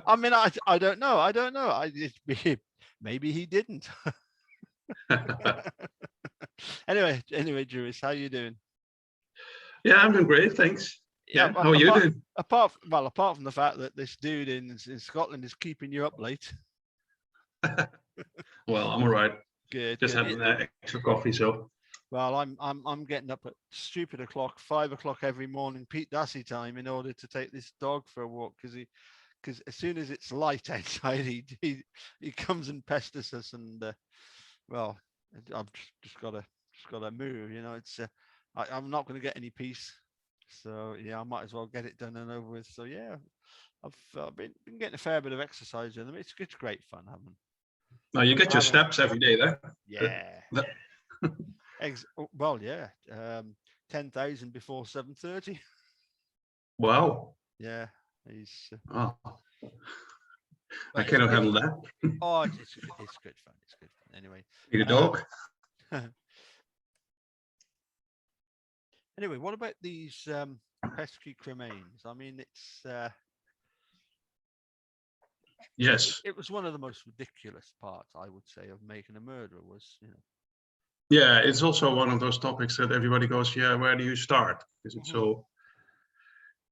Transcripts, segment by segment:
I mean, I don't know. I don't know. Maybe he didn't. Anyway, Joriz, how you doing? Yeah, I'm doing great, thanks. Yeah, Yeah, how are you doing? apart from the fact that this dude in Scotland is keeping you up late. Well, I'm all right. Good, Just good. had an extra coffee, so. Well, I'm getting up at stupid o'clock, 5 o'clock every morning, Pete Dassey time, in order to take this dog for a walk because as soon as it's light outside, he comes and pesters us, and well, I've just got to move. It's I'm not going to get any peace, so yeah, I might as well get it done and over with. So yeah, I've been getting a fair bit of exercise in them. It's great fun having. Now you get your steps every day, there. Yeah. Well, yeah. 10,000 before 7:30. Wow. Yeah, he's. Oh, I cannot handle that. Oh, it's good fun. It's good fun. Anyway. Need a dog. Anyway, what about these pesky cremains? I mean, it's. Yes. It was one of the most ridiculous parts, I would say, of making a murderer. Yeah, it's also one of those topics that everybody goes, yeah, where do you start? Because it's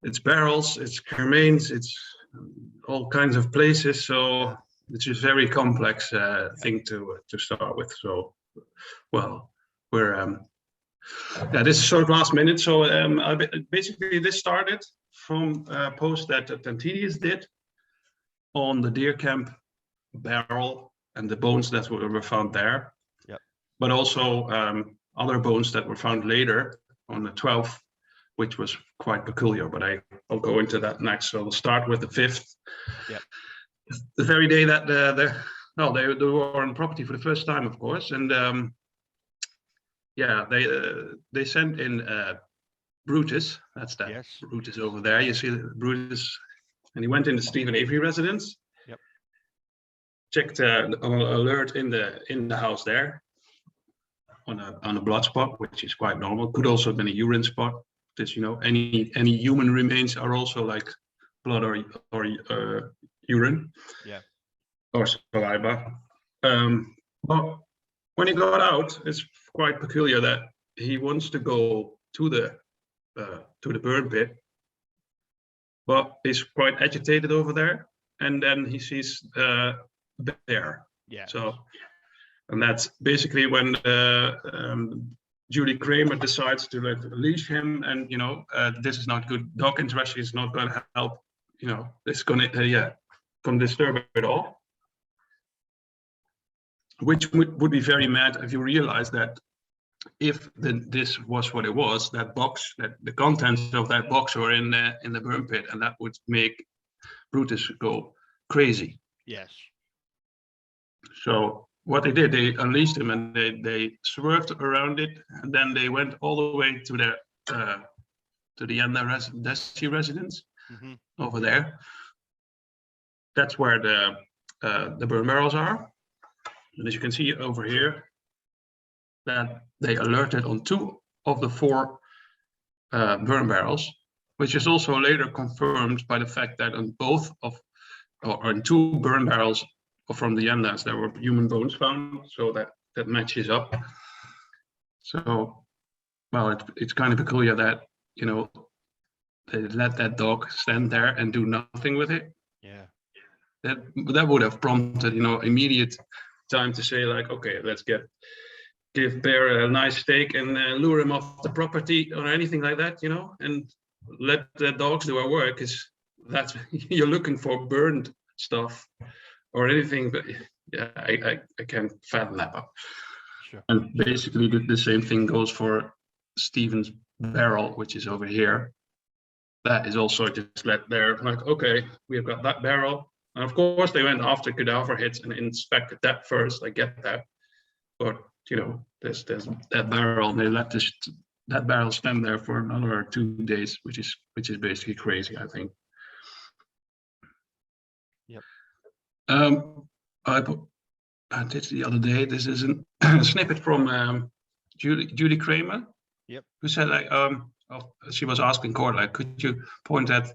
it's barrels, it's cremains, it's all kinds of places. So it's a very complex thing to start with. So, well, we're this is sort of last minute. So basically this started from a post that Tantinius did on the deer camp barrel and the bones that were found there. But also other bones that were found later on the 12th, which was quite peculiar, but I'll go into that next. So we'll start with the 5th. Yeah. The very day that they were on property for the first time, of course. And they sent in Brutus. That's that. Yes. Brutus over there. You see Brutus. And he went into Stephen Avery residence. Yep. Checked an alert in the house there. On a blood spot, which is quite normal. Could also have been a urine spot, because any human remains are also like blood or urine, or saliva. But when he got out, it's quite peculiar that he wants to go to the burn pit, but he's quite agitated over there, and then he sees bear. Yeah. So. And that's basically when Julie Kramer decides to leash him, and this is not good. Dog interaction is not going to help. It's going to disturb it at all. Which would be very mad if you realize that if this was what it was, that box, that the contents of that box were in the burn pit, and that would make Brutus go crazy. Yes. So. What they did, they unleashed him and they swerved around it, and then they went all the way to the Enda residence over there. That's where the burn barrels are, and as you can see over here, that they alerted on 2 of the 4 burn barrels, which is also later confirmed by the fact that on on 2 burn barrels. From the Endas, there were human bones found, so that matches up. So, well, it's kind of peculiar that they let that dog stand there and do nothing with it. Yeah. That would have prompted immediate time to say like, okay, let's give Bear a nice steak and lure him off the property or anything like that, and let the dogs do our work. Is that's you're looking for burned stuff. Or anything, but yeah, I can't fathom that. Sure. And basically, the same thing goes for Stephen's barrel, which is over here. That is also just let there, like, okay, we've got that barrel. And of course, they went after cadaver hits and inspected that first. I get that, but there's that barrel, and they let that barrel stand there for another 2 days, which is basically crazy, I think. I did the other day. This is a snippet from Julie Kramer. Yep. Who said like she was asking court like, could you point at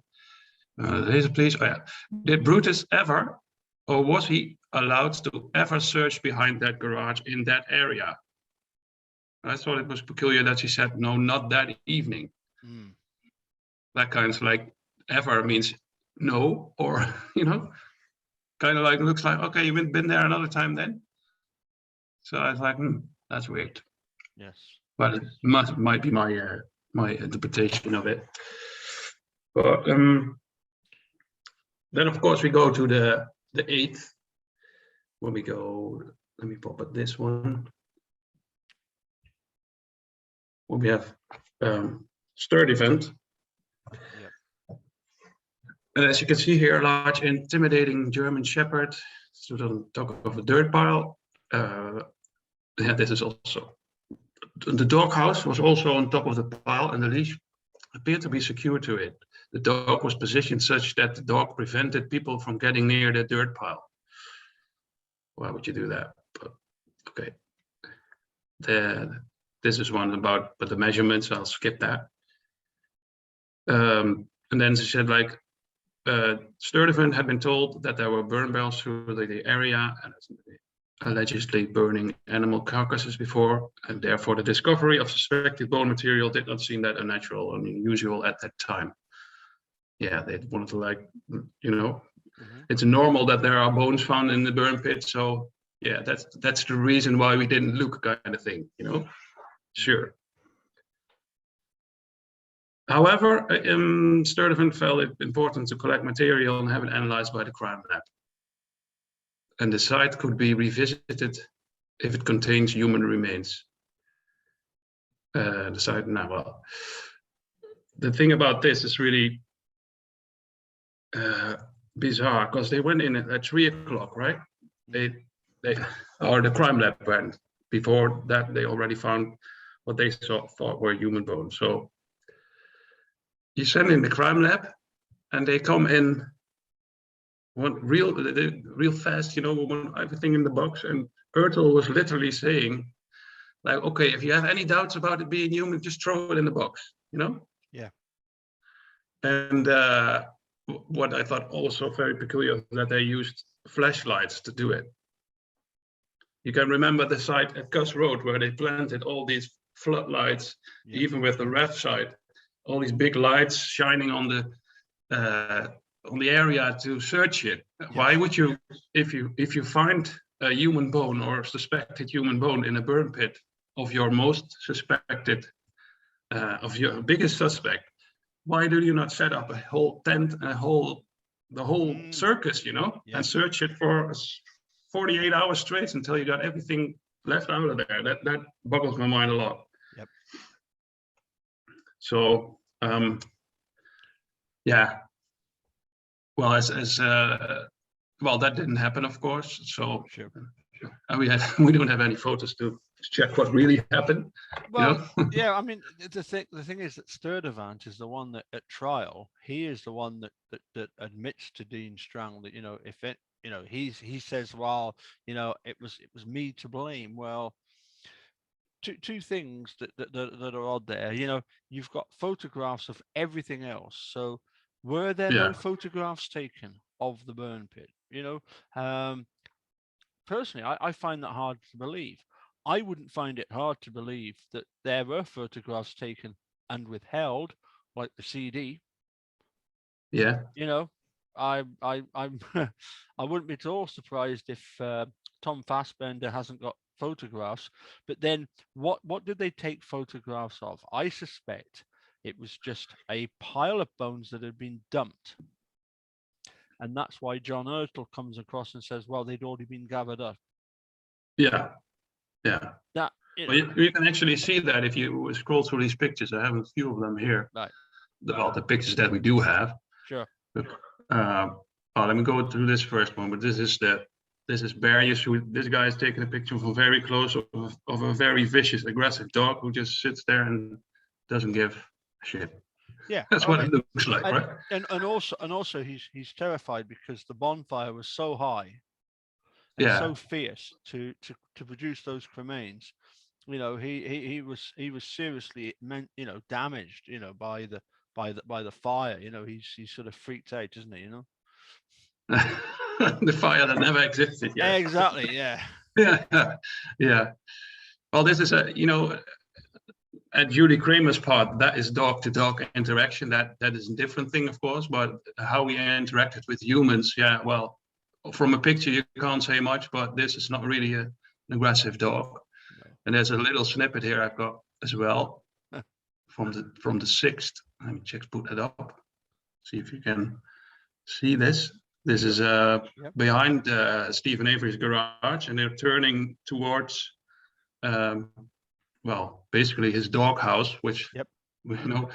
Laser, please. Oh, yeah. Did Brutus ever, or was he allowed to ever search behind that garage in that area? I thought it was peculiar that she said, no, not that evening. Mm. That kind of like ever means no, or, you know, kind of like looks like, okay, you've been there another time then. So I was like, that's weird. Yes. But it might be my my interpretation of it. But then of course we go to the 8th. When we go, let me pop at this one. When we have stirred event. Yep. And as you can see here, a large intimidating German Shepherd stood on top of a dirt pile. Yeah, this is also the doghouse was also on top of the pile, and the leash appeared to be secured to it. The dog was positioned such that the dog prevented people from getting near the dirt pile. Why would you do that? But, okay. This is one about the measurements. I'll skip that. And then she said, like, Sturtevant had been told that there were burn barrels through the area and allegedly burning animal carcasses before, and therefore the discovery of suspected bone material did not seem that unnatural and unusual at that time. Yeah, they wanted to, like, you know, it's normal that there are bones found in the burn pit. So yeah, that's the reason why we didn't look, kind of thing, you know. Sure. However, Sturtevant felt it important to collect material and have it analyzed by the crime lab. And the site could be revisited if it contains human remains. The site, now, well, the thing about this is really bizarre, because they went in at 3 o'clock, right? They or the crime lab went. Before that, they already found what they thought were human bones. So you send in the crime lab, and they come in real fast, you know, everything in the box. And Ertel was literally saying, like, okay, if you have any doubts about it being human, just throw it in the box, you know? Yeah. And what I thought also very peculiar, that they used flashlights to do it. You can remember the site at Cuss Road where they planted all these floodlights, even with the RAF site, all these big lights shining on the area to search it. Yes. Why would you, if you find a human bone or suspected human bone in a burn pit of your most suspected, of your biggest suspect, why do you not set up a whole tent, the whole circus, you know, and search it for 48 hours straight until you got everything left out of there? That boggles my mind a lot. Yep. So yeah. Well, well, that didn't happen, of course. So sure. We don't have any photos to check what really happened. Well, you know? Yeah, I mean, the thing is that Sturtevant is the one that at trial, he is the one that admits to Dean Strang that, you know, if it, you know, he says, well, you know, it was me to blame. Well, two things that are odd there. You know, you've got photographs of everything else. So were there no photographs taken of the burn pit? You know, personally, I find that hard to believe. I wouldn't find it hard to believe that there were photographs taken and withheld, like the CD. Yeah. You know, I'm I wouldn't be at all surprised if Tom Fassbender hasn't got photographs. But then, what did they take photographs of? I suspect it was just a pile of bones that had been dumped. And that's why John Ertel comes across and says, well, they'd already been gathered up. Yeah. Yeah. That, you know. Well, you can actually see that if you scroll through these pictures. I have a few of them here. Right. The pictures that we do have. Sure. But, let me go through this first one. But this is Barrius. This guy is taking a picture from very close of a very vicious, aggressive dog who just sits there and doesn't give a shit. Yeah, that's what it looks like, right? And also he's terrified because the bonfire was so high and so fierce to produce those cremains. You know, he was seriously damaged, you know, by by the fire. You know, he's sort of freaked out, isn't he? You know. The fire that never existed yet. Exactly. Yeah. Yeah, yeah. Well, this is a, you know, at Julie Kramer's part, that is dog-to-dog interaction. That is a different thing, of course. But how we interacted with humans, yeah. Well, from a picture you can't say much, but this is not really an aggressive dog. No. And there's a little snippet here I've got as well from the 6th. Let me just put that up. See if you can see this. This is behind Stephen Avery's garage, and they're turning towards, well, basically his dog house, which, you know,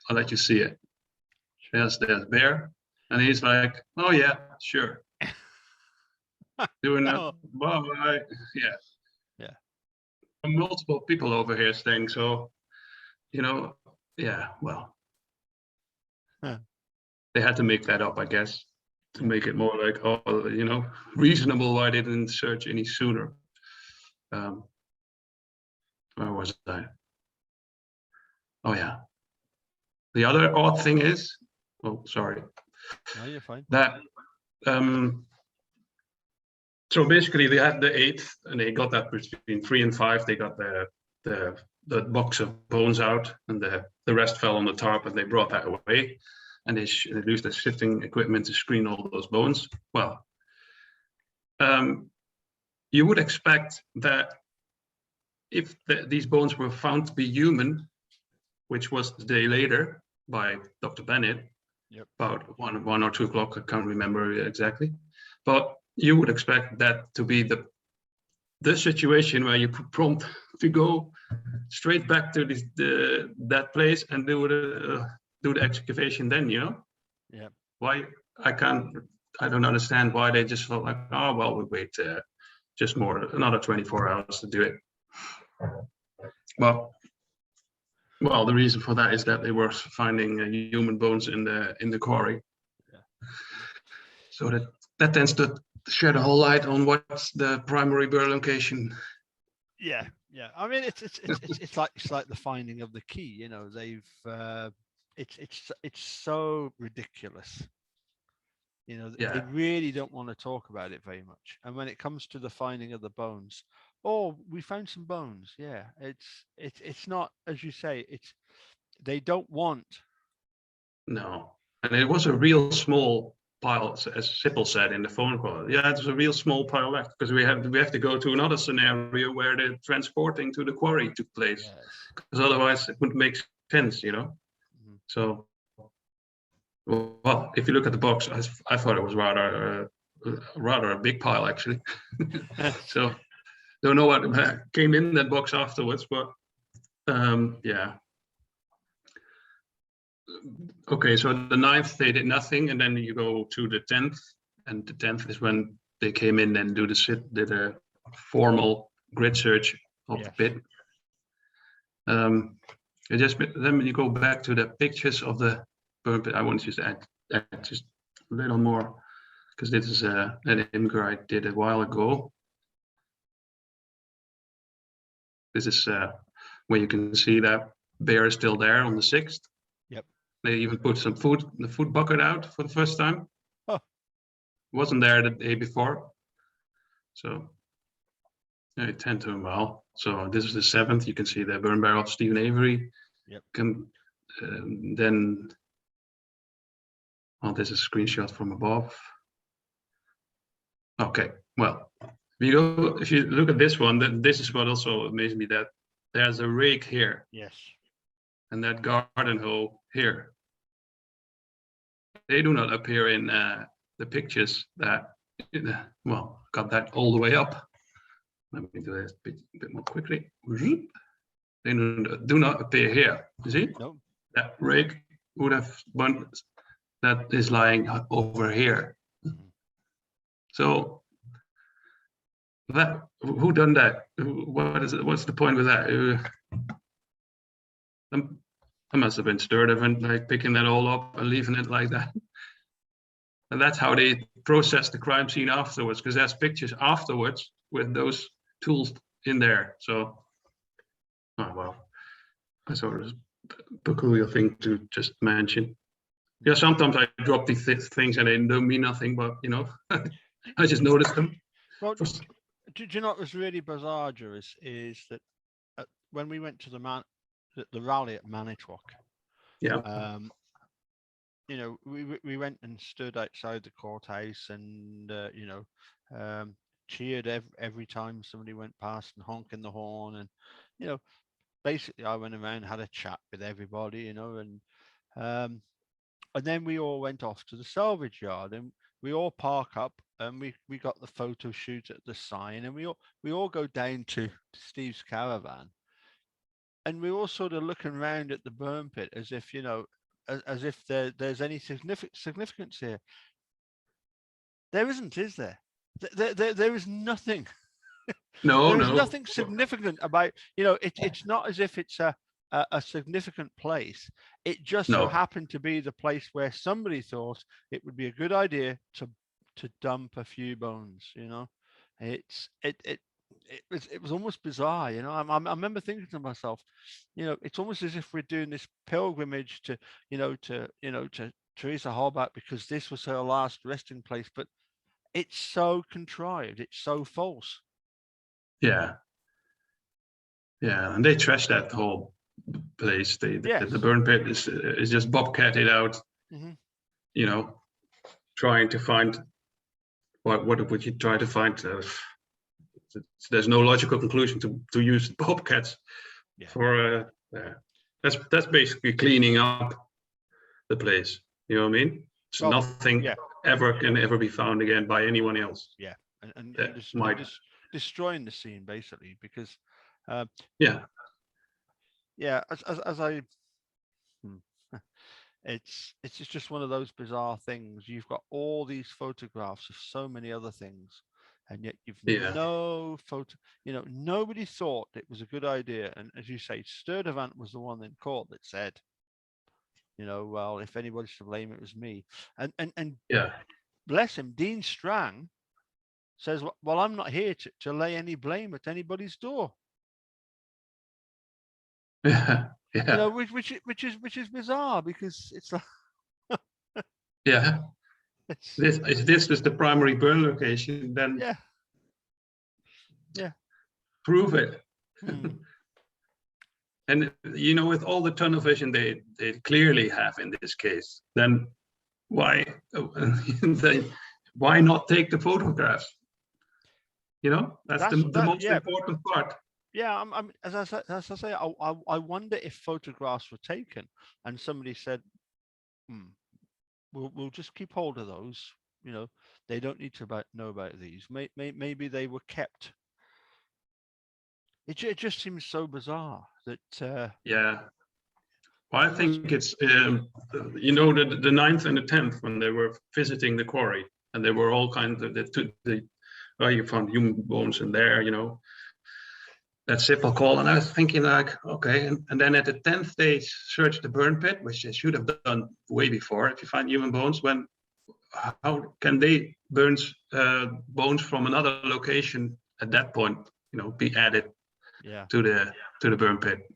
I'll let you see it. There's Bear, and he's like, oh yeah, sure. Doing that, bye. Yeah. Multiple people over here staying, so, you know, yeah, well. They had to make that up, I guess, to make it more like, oh, you know, reasonable why they didn't search any sooner. Where was I? Oh yeah. The other odd thing is, oh sorry. No, you're fine. That so basically they had the 8th, and they got that between 3 and 5. They got the box of bones out, and the rest fell on the tarp, and they brought that away. And they used the shifting equipment to screen all those bones. Well, you would expect that if these bones were found to be human, which was the day later by Dr. Bennett, about 1 or 2 o'clock, I can't remember exactly, but you would expect that to be the situation where you prompt to go straight back to that place and do the excavation then, you know? Yeah. Why? I don't understand why they just felt like, oh, well, we wait just another 24 hours to do it. Well, the reason for that is that they were finding human bones in the quarry. Yeah. So that tends to shed a whole light on what's the primary burial location. Yeah. I mean, it's like the finding of the key. You know, they've it's so ridiculous. You know, they really don't want to talk about it very much. And when it comes to the finding of the bones, oh, we found some bones. Yeah, it's not, as you say, they don't want. No, and it was a real small pile, as Sippel said in the phone call. Yeah, it's a real small pile left because we have to go to another scenario where the transporting to the quarry took place, because otherwise it wouldn't make sense, you know. Mm-hmm. So, well, if you look at the box, I thought it was rather a big pile actually. So, don't know what came in that box afterwards, but yeah. Okay, so the 9th they did nothing, and then you go to the 10th, and the 10th is when they came in and did a formal grid search of the pit. Then you go back to the pictures of the burn pit. I want to just add just a little more, because this is an image I did a while ago. This is where you can see that Bear is still there on the 6th. Yep. They even put some food, the food bucket out for the first time. Oh. Wasn't there the day before. So yeah, it tend to him well. So this is the 7th. You can see the burn barrel of Stephen Avery. Yep. Then, oh, this is a screenshot from above. Okay, well, if you look at this one, then this is what also amazed me, that there's a rake here. Yes. And that garden hoe here. They do not appear in the pictures that, well, got that all the way up. Let me do this a bit more quickly. They do not appear here. You see? No. That rake would have one that is lying over here. So that, who done that? What's the point with that? I must have been stirred of like picking that all up and leaving it like that. And that's how they process the crime scene afterwards, because there's pictures afterwards with those tools in there. So, oh well, I sort of peculiar thing to just mention. Yeah, sometimes I drop these things and they don't mean nothing, but I just noticed them. Well, do you know what was really bizarre, Juris, is that when we went to the rally at Manitowoc, Yeah, we went and stood outside the courthouse and cheered every time somebody went past and honking the horn, and you know basically I went around, had a chat with everybody, and then we all went off to the salvage yard, and we all park up, and we got the photo shoot at the sign, and we all go down to Steve's caravan, and we're all sort of looking around at the burn pit as if as if there's any significance here. There isn't, is there? There is nothing. no, There is no, nothing significant about, it's not as if it's a significant place. It just so no, happened to be the place where somebody thought it would be a good idea to dump a few bones. It's it was almost bizarre. I remember thinking to myself, it's almost as if we're doing this pilgrimage to Teresa Hobart because this was her last resting place, but it's so contrived. It's so false. yeah, yeah, and they trashed that whole place. Yes. The burn pit is just bobcatted out. Mm-hmm. Trying to find what would you try to find? There's no logical conclusion to use bobcats for. That's basically cleaning up the place. You know what I mean? So nothing ever can ever be found again by anyone else. Yeah, and just destroying the scene basically because. Yeah. As I. It's just one of those bizarre things. You've got all these photographs of so many other things, and yet you've no photo. Nobody thought it was a good idea. And as you say, Sturdivant was the one in court that said, well, if anybody's to blame, it was me. And bless him, Dean Strang says, well, I'm not here to lay any blame at anybody's door. Yeah. Which is bizarre because it's like yeah. If this was the primary burn location, then prove it. And with all the tunnel vision they clearly have in this case, then why not take the photographs? That's the most important part. Yeah, as I say, I wonder if photographs were taken and somebody said, we'll just keep hold of those. They don't need to know about these. Maybe they were kept. It just seems so bizarre that. Well, I think it's the 9th and the 10th when they were visiting the quarry, and they were all kinds of you found human bones in there, that simple call. And I was thinking like, okay, and then at the 10th they searched the burn pit, which they should have done way before. If you find human bones, how can they burn bones from another location at that point, be added to the burn pit?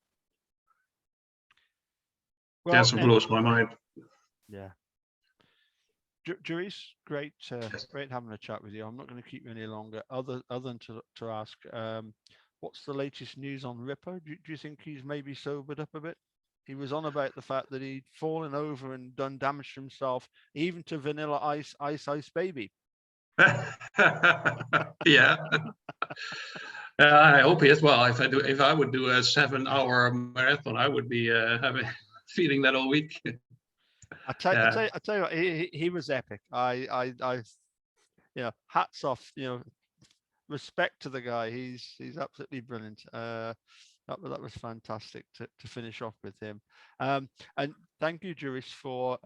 Well, that's what blows my mind. Yeah. Joriz, great having a chat with you. I'm not going to keep you any longer, other than to ask, what's the latest news on Ripper? Do you think he's maybe sobered up a bit? He was on about the fact that he'd fallen over and done damage to himself, even to Vanilla Ice Baby. Yeah. I hope he is. Well, if I would do a 7-hour marathon, I would be feeling that all week. I tell you what, he was epic. I hats off. Respect to the guy. He's absolutely brilliant. That was fantastic to finish off with him. And thank you, Joriz, for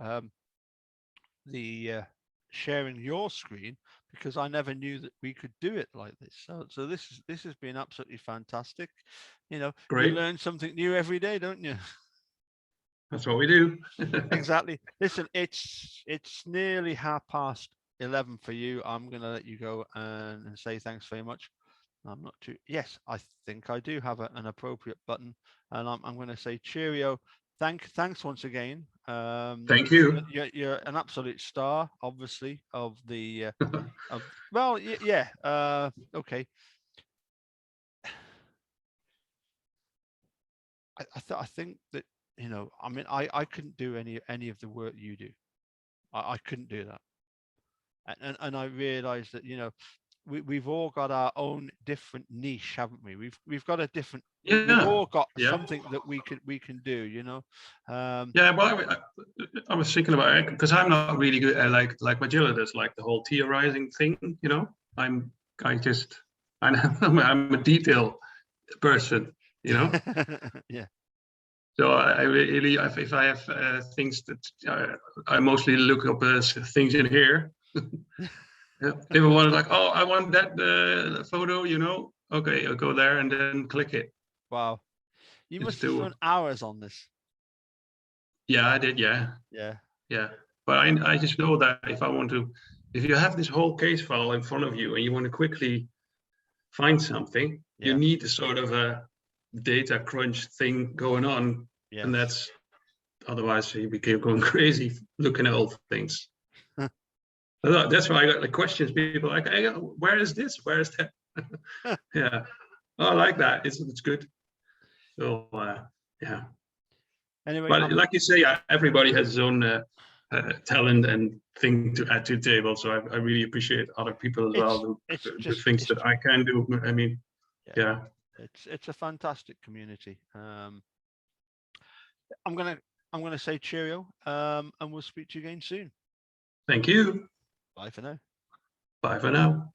the sharing your screen, because I never knew that we could do it like this. So this has been absolutely fantastic. Great. You learn something new every day, don't you? That's what we do. Exactly. Listen, it's nearly 11:30 for you. I'm going to let you go and say thanks very much. I'm not too. Yes, I think I do have an appropriate button, and I'm going to say cheerio thanks once again. Thank you. You're an absolute star, obviously, of the of well, yeah. Okay. I think that, I mean, I couldn't do any of the work you do. I couldn't do that. And I realized that, we've all got our own different niche, haven't we? We've got a different. We've Yeah, all got yeah, something that we can do. yeah. Well, I was thinking about it because I'm not really good at like Magilla does, like the whole theorizing thing. I'm I just I'm a detail person. You know. Yeah. So I really, if I have things that I mostly look up as things in here. Yeah. If I want like, oh, I want that photo, okay, I'll go there and then click it. Wow. You It's must have still, spent hours on this. yeah, I did, yeah, Yeah. yeah. But I just know that if you have this whole case file in front of you and you want to quickly find something, you Yeah. need a sort of a data crunch thing going on, and Yes. that's otherwise you became going crazy looking at all things. That's why I got the questions. People like, hey, where is this? Where is that? Yeah, I like that. It's good. So yeah, Anyway, but like you say, everybody has his own talent and thing to add to the table. So I really appreciate other people as well it's who it's do just things it's that I can do. I mean, yeah, yeah. it's a fantastic community. I'm gonna I'm gonna say cheerio. And we'll speak to you again soon. Thank you. Bye for now. Bye for now.